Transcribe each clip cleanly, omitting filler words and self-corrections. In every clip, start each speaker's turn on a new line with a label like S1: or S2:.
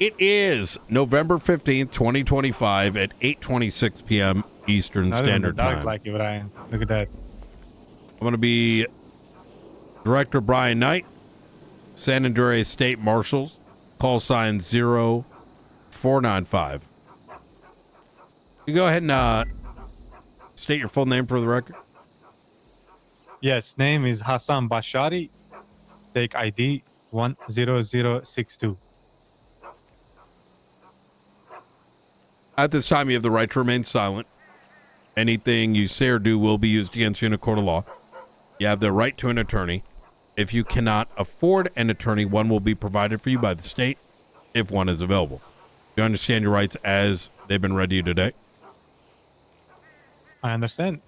S1: It is November 15th, 2025 at 8:26 p.m. Eastern
S2: Not even the
S1: Standard
S2: dogs
S1: Time.
S2: like you, Brian. Look at that.
S1: I'm going to be Director Brian Knight, San Andreas State Marshals, call sign 0495. You go ahead and state your full name for the record.
S2: Yes, name is Hassan Bashari. Take ID 10062.
S1: At this time, you have the right to remain silent. Anything you say or do will be used against you in a court of law. You have the right to an attorney. If you cannot afford an attorney, one will be provided for you by the state if one is available. You understand your rights as they've been read to you today?
S2: I understand.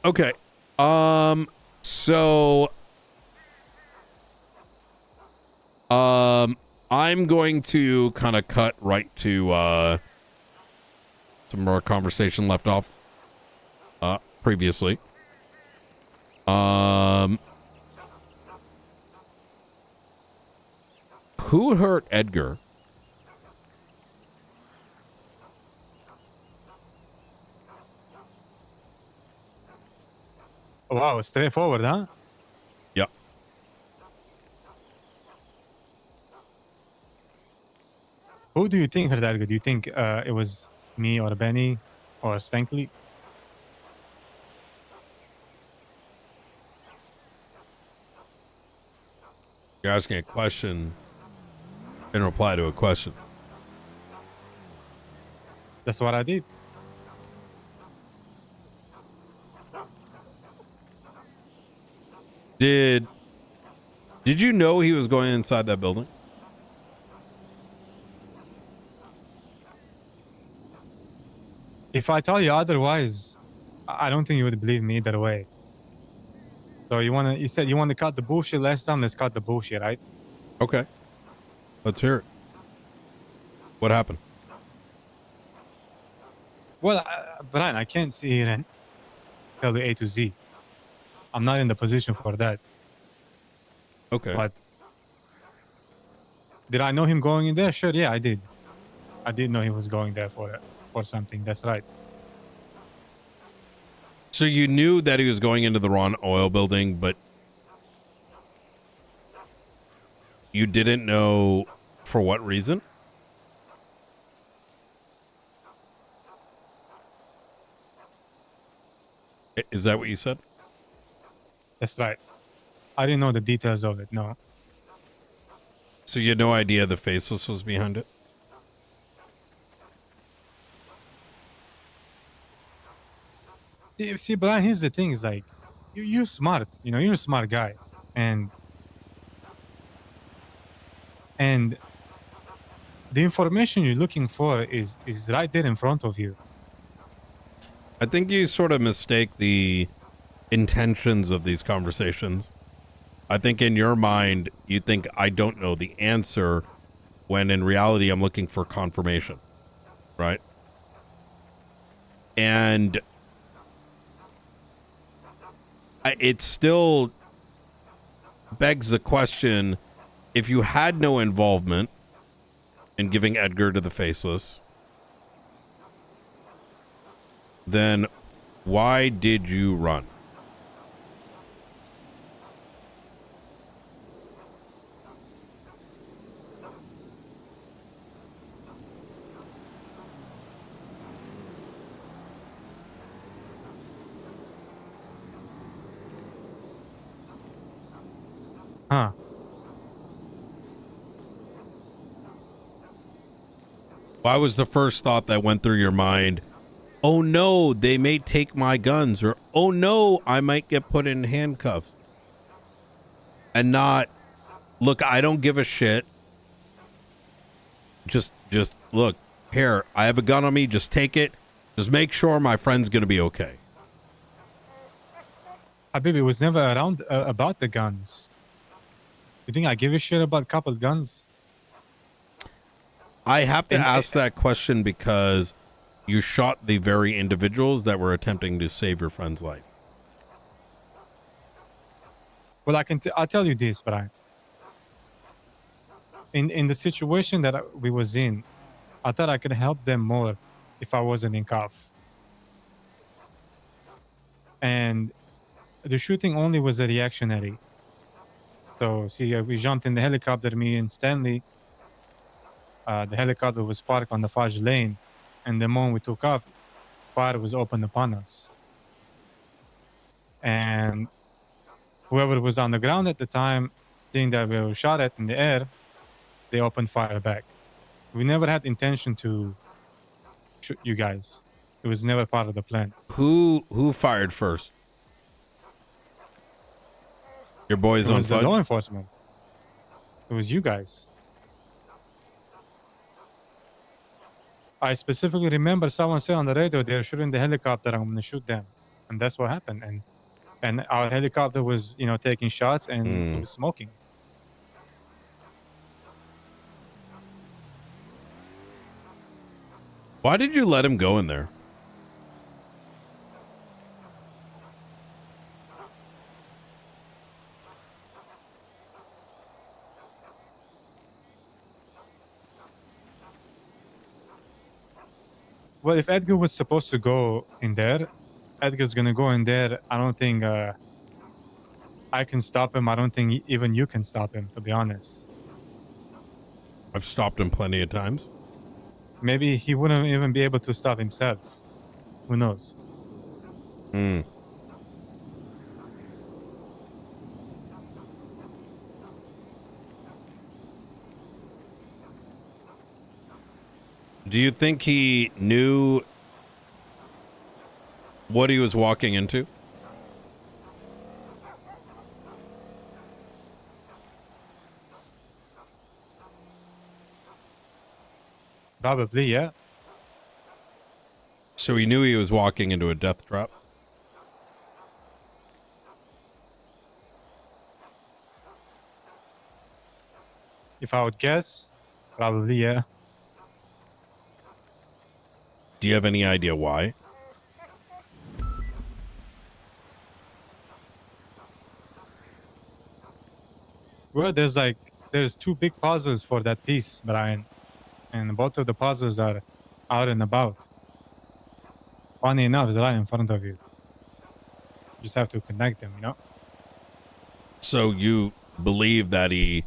S1: Okay. So I'm going to kind of cut right to some more conversation left off previously. Who hurt Edgar?
S2: Wow, straightforward, huh?
S1: Yep.
S2: Who do you think hurt Edgar? Do you think it was me or Benny or Stankley?
S1: You're asking a question in reply to a question.
S2: That's what I did.
S1: Did you know he was going inside that building?
S2: If I tell you otherwise, I don't think you would believe me either way. So you said you want to cut the bullshit last time. Let's cut the bullshit, right?
S1: Okay. Let's hear it. What happened?
S2: Well, Brian, I can't sit here and tell you A to Z. I'm not in the position for that.
S1: Okay.
S2: But did I know him going in there? Sure, yeah, I did. I did know he was going there for something. That's right.
S1: So you knew that he was going into the Ron Oil building, but you didn't know for what reason? Is that what you said?
S2: That's right. I didn't know the details of it, no.
S1: So you had no idea the Faceless was behind it?
S2: See, Brian, here's the thing: is like, you're smart. You know, you're a smart guy, and the information you're looking for is right there in front of you.
S1: I think you sort of mistake the intentions of these conversations. I think in your mind, you think I don't know the answer, when in reality, I'm looking for confirmation, right? And it still begs the question, if you had no involvement in giving Edgar to the Faceless, then why did you run?
S2: Huh.
S1: Why was the first thought that went through your mind, oh no, they may take my guns, or oh no, I might get put in handcuffs? And not, look, I don't give a shit. Just look, here, I have a gun on me, just take it. Just make sure my friend's gonna be okay.
S2: Habibi was never around about the guns. You think I give a shit about coupled guns?
S1: I have to ask that question because you shot the very individuals that were attempting to save your friend's life.
S2: Well, I'll tell you this, Brian. in the situation that we was in, I thought I could help them more if I wasn't in cuff. And the shooting only was a reactionary. So see, we jumped in the helicopter, me and Stanley. The helicopter was parked on the Faj lane, and the moment we took off, fire was opened upon us. And whoever was on the ground at the time, seeing that we were shot at in the air, they opened fire back. We never had intention to shoot you guys. It was never part of the plan.
S1: Who fired first? Your boys
S2: It
S1: on
S2: was the law
S1: Fudge?
S2: enforcement. It was you guys. I specifically remember someone said on the radio they're shooting the helicopter. I'm gonna shoot them, and that's what happened. And our helicopter was, taking shots and it was smoking.
S1: Why did you let him go in there?
S2: Well, if Edgar was supposed to go in there, Edgar's gonna go in there. I don't think I can stop him. I don't think even you can stop him, to be honest.
S1: I've stopped him plenty of times.
S2: Maybe he wouldn't even be able to stop himself. Who knows?
S1: Do you think he knew what he was walking into?
S2: Probably, yeah.
S1: So he knew he was walking into a death trap?
S2: If I would guess, probably, yeah.
S1: Do you have any idea why?
S2: Well, there's two big puzzles for that piece, Brian. And both of the puzzles are out and about. Funny enough, it's right in front of you. You just have to connect them,
S1: So you believe that he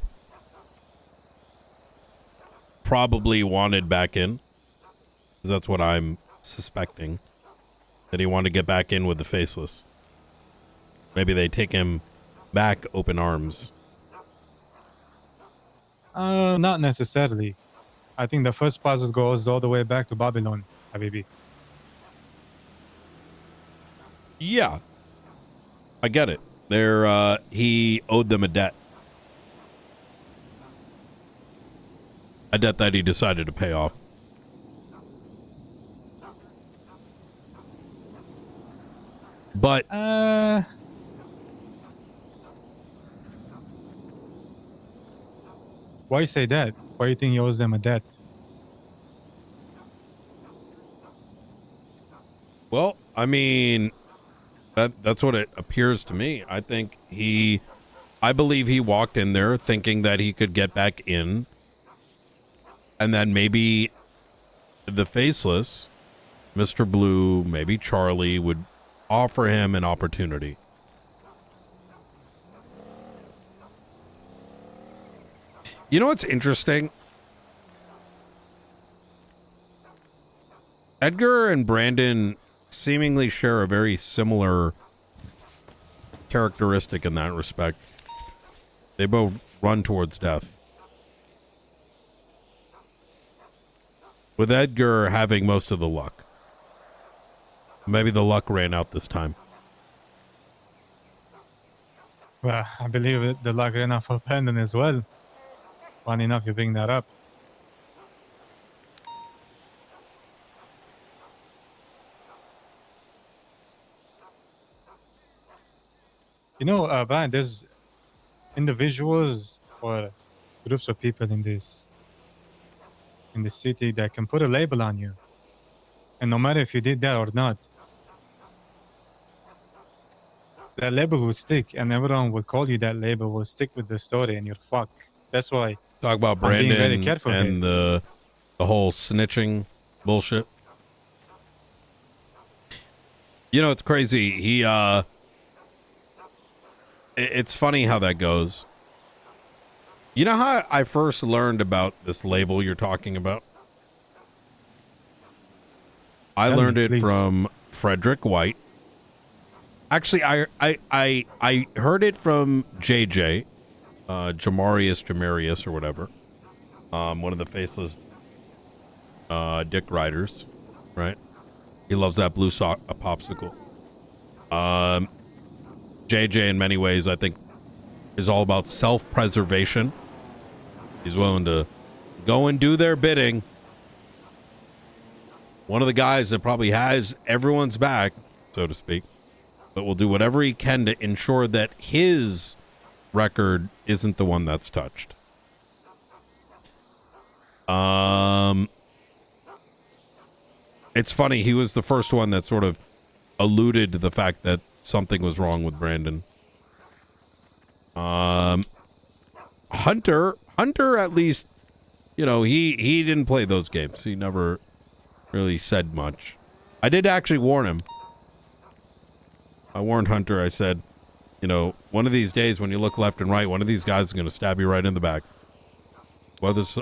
S1: probably wanted back in? 'Cause that's what I'm suspecting. That he wanted to get back in with the Faceless. Maybe they take him back open arms.
S2: Not necessarily. I think the first puzzle goes all the way back to Babylon, Habibi.
S1: Yeah. I get it. He owed them a debt. A debt that he decided to pay off. But
S2: why you say that? Why do you think he owes them a debt?
S1: well, I mean, that's what it appears to me. I believe he walked in there thinking that he could get back in, and then maybe the Faceless, Mr. Blue, maybe Charlie would offer him an opportunity. You know what's interesting? Edgar and Brandon seemingly share a very similar characteristic in that respect. They both run towards death. With Edgar having most of the luck. Maybe the luck ran out this time.
S2: Well, I believe the luck ran out for Brandon as well. Funny enough, you bring that up. Brian, there's individuals or groups of people in this city that can put a label on you. And no matter if you did that or not, that label will stick, and everyone will call you that label, will stick with the story, and you're fucked. That's why
S1: Talk about
S2: I'm being very
S1: Brandon
S2: careful here.
S1: and the whole snitching bullshit. You know, it's crazy. It's funny how that goes. You know how I first learned about this label you're talking about? I
S2: Tell
S1: learned
S2: me,
S1: it
S2: please.
S1: from Frederick White. Actually, I heard it from JJ, Jamarius, or whatever. One of the faceless dick riders, right? He loves that blue sock, a popsicle. JJ, in many ways, I think, is all about self-preservation. He's willing to go and do their bidding. One of the guys that probably has everyone's back, so to speak, but will do whatever he can to ensure that his record isn't the one that's touched. It's funny. He was the first one that sort of alluded to the fact that something was wrong with Brandon. Hunter, at least, you know, he didn't play those games. He never really said much. I did actually warn him. I warned Hunter. I said, you know, one of these days when you look left and right, one of these guys is going to stab you right in the back. Whether it's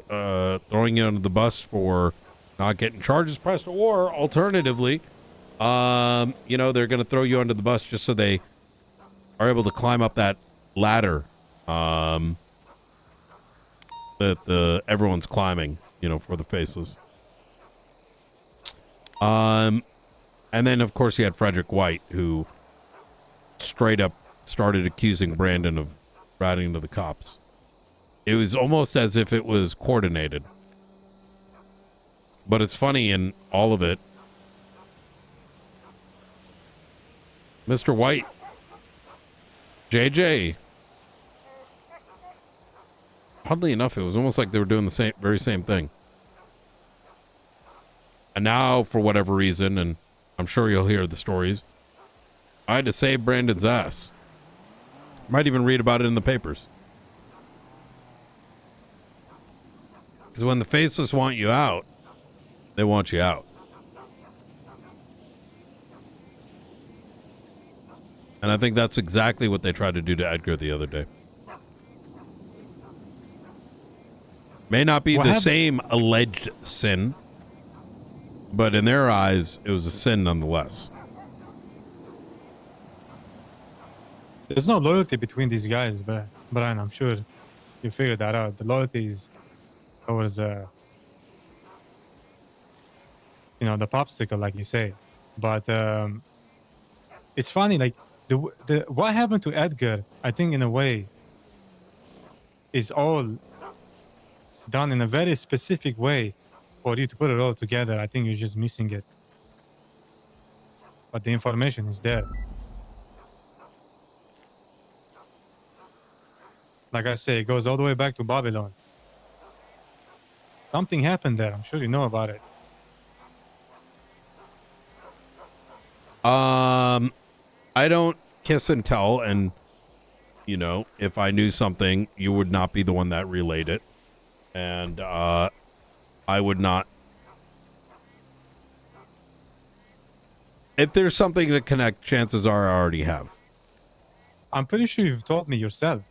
S1: throwing you under the bus for not getting charges pressed, or alternatively, you know, they're going to throw you under the bus just so they are able to climb up that ladder that everyone's climbing, you know, for the faceless. And then of course you had Frederick White, who straight up started accusing Brandon of ratting to the cops. It was almost as if it was coordinated. But it's funny in all of it. Mr. White, JJ, oddly enough, it was almost like they were doing the very same thing. And now, for whatever reason, and I'm sure you'll hear the stories, I had to save Brandon's ass. Might even read about it in the papers. Because when the faceless want you out, they want you out. And I think that's exactly what they tried to do to Edgar the other day. May not be the same alleged sin, but in their eyes, it was a sin nonetheless.
S2: There's no loyalty between these guys, but Brian, I'm sure you figured that out. The loyalty is towards, you know, the popsicle, like you say. But it's funny, like the what happened to Edgar, I think in a way, is all done in a very specific way for you to put it all together. I think you're just missing it. But the information is there. Like I say, it goes all the way back to Babylon. Something happened there. I'm sure you know about it.
S1: I don't kiss and tell, and you know, if I knew something, you would not be the one that relayed it, and I would not. If there's something to connect, chances are I already have.
S2: I'm pretty sure you've told me yourself,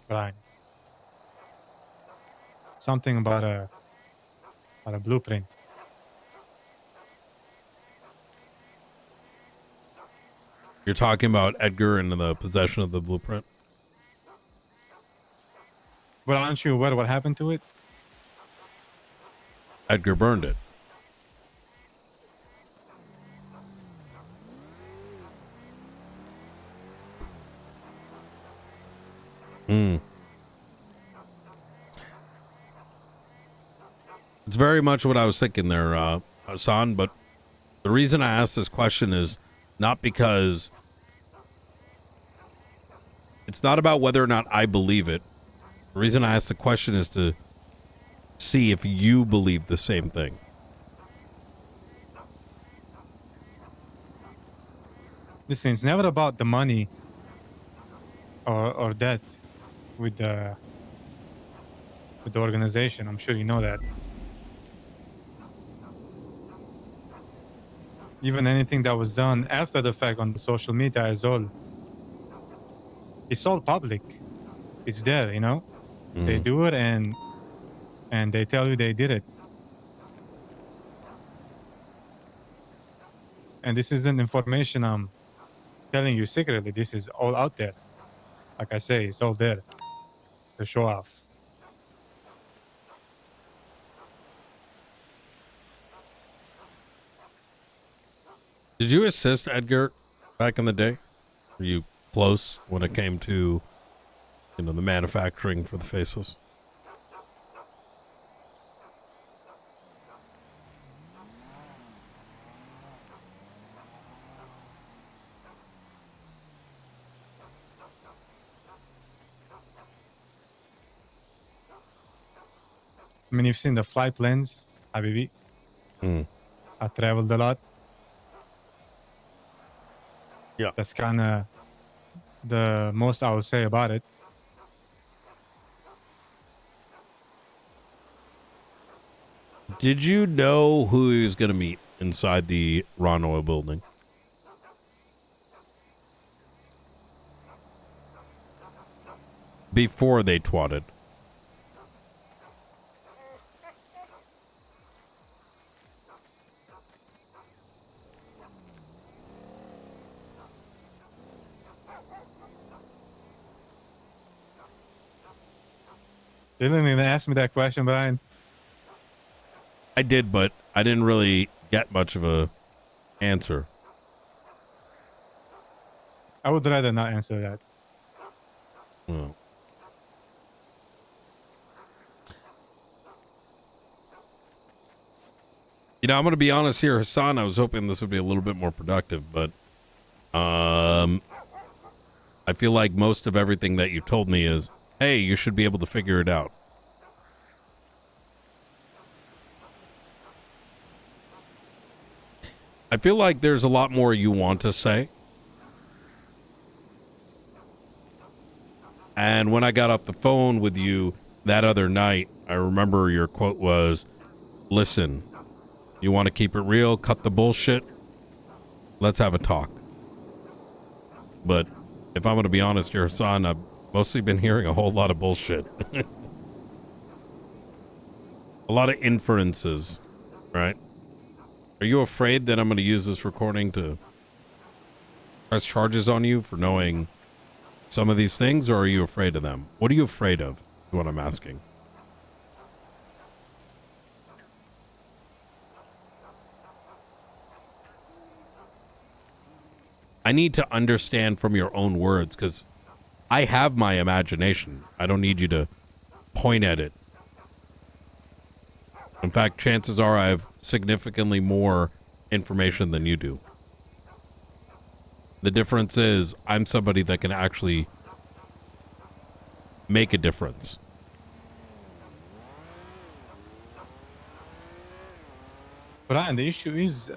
S2: Brian. Something about a blueprint.
S1: You're talking about Edgar and the possession of the blueprint?
S2: But aren't you aware what happened to it?
S1: Edgar burned it. It's very much what I was thinking there, Hassan, but the reason I asked this question is not because it's not about whether or not I believe it. The reason I asked the question is to see if you believe the same thing.
S2: Listen, it's never about the money or that with with the organization. I'm sure you know that. Even anything that was done after the fact on the social media is all, it's all public. It's there, you know? They do it and they tell you they did it. And this isn't information I'm telling you secretly. This is all out there. Like I say, it's all there to show off.
S1: Did you assist Edgar back in the day? Were you close when it came to, the manufacturing for the faceless?
S2: I mean, you've seen the flight plans, Habibi. I traveled a lot.
S1: Yeah.
S2: That's kind of the most I would say about it.
S1: Did you know who he was going to meet inside the Ron Oil building? Before they twatted.
S2: You didn't even ask me that question, Brian.
S1: I did, but I didn't really get much of a answer.
S2: I would rather not answer that.
S1: Well. I'm going to be honest here, Hassan. I was hoping this would be a little bit more productive, but I feel like most of everything that you told me is, hey, you should be able to figure it out. I feel like there's a lot more you want to say. And when I got off the phone with you that other night, I remember your quote was, listen, you want to keep it real, cut the bullshit, let's have a talk. But if I'm going to be honest here, Hassan, I've mostly been hearing a whole lot of bullshit. A lot of inferences, right? Are you afraid that I'm going to use this recording to press charges on you for knowing some of these things, or are you afraid of them? What are you afraid of, is what I'm asking. I need to understand from your own words, because I have my imagination. I don't need you to point at it. In fact, chances are I have significantly more information than you do. The difference is I'm somebody that can actually make a difference.
S2: Brian, the issue is,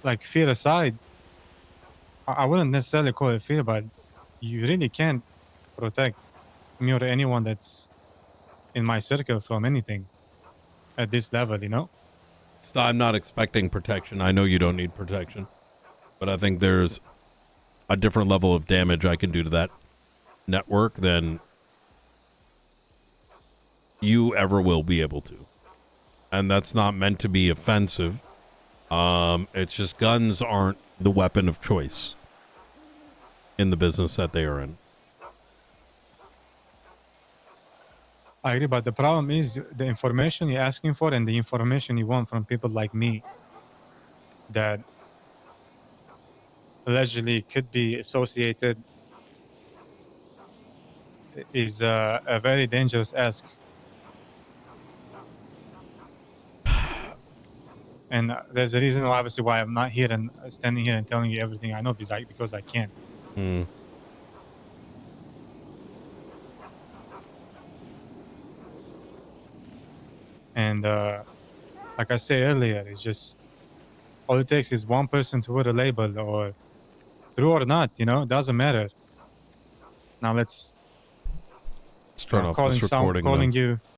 S2: like, fear aside, I wouldn't necessarily call it fear, but you really can't protect me or anyone that's in my circle from anything at this level, you know?
S1: So I'm not expecting protection. I know you don't need protection, but I think there's a different level of damage I can do to that network than you ever will be able to. And that's not meant to be offensive. It's just guns aren't the weapon of choice in the business that they are in.
S2: I agree, but the problem is the information you're asking for and the information you want from people like me that allegedly could be associated is a very dangerous ask. And there's a reason, obviously, why I'm not here and standing here and telling you everything I know because I can't. And like I said earlier, it's just all it takes is one person to put a label, or true or not, you know, it doesn't matter. Now let's
S1: Let's turn off this
S2: calling
S1: recording.
S2: calling
S1: Then.
S2: you